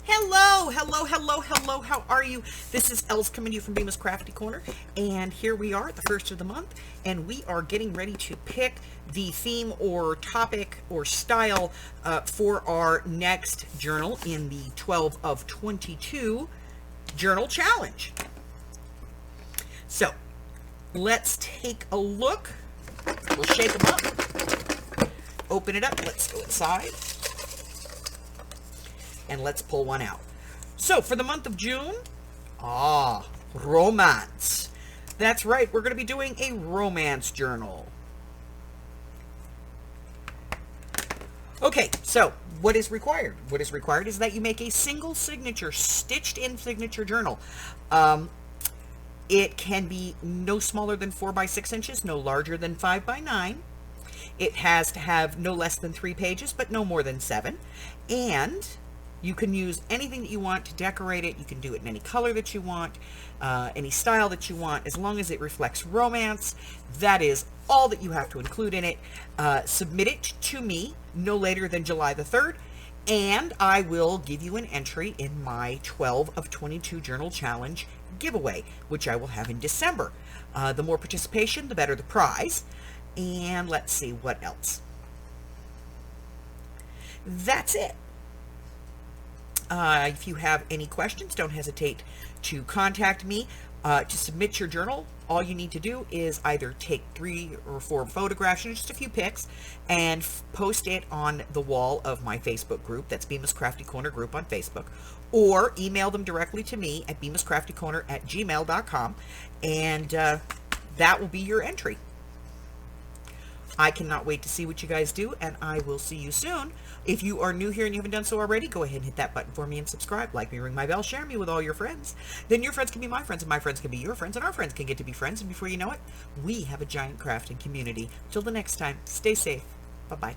Hello, hello, hello, hello. How are you? This is Els coming to you from Bemis Crafty Corner, and here we are at the first of the month, and we are getting ready to pick the theme or topic or style for our next journal in the 12 of 22 journal challenge. So let's take a look. We'll shake them up, open it up. Let's go inside. And let's pull one out. So for the month of June, romance. That's right, we're going to be doing a romance journal. Okay, so what is required? What is required is that you make a single signature, stitched in signature journal. It can be no smaller than 4 by 6 inches, no larger than 5 by 9. It has to have no less than 3 pages, but no more than 7. And you can use anything that you want to decorate it. You can do it in any color that you want, any style that you want, as long as it reflects romance. That is all that you have to include in it. Submit it to me no later than July the 3rd, and I will give you an entry in my 12 of 22 Journal Challenge giveaway, which I will have in December. The more participation, the better the prize. And let's see what else. That's it. If you have any questions, don't hesitate to contact me. To submit your journal, all you need to do is either take 3 or 4 photographs and just a few pics and post it on the wall of my Facebook group. That's Bemis Crafty Corner group on Facebook. Or email them directly to me at bemiscraftycorner@gmail.com, and that will be your entry. I cannot wait to see what you guys do, and I will see you soon. If you are new here and you haven't done so already, go ahead and hit that button for me and subscribe. Like me, ring my bell, share me with all your friends. Then your friends can be my friends, and my friends can be your friends, and our friends can get to be friends. And before you know it, we have a giant crafting community. Till the next time, stay safe. Bye-bye.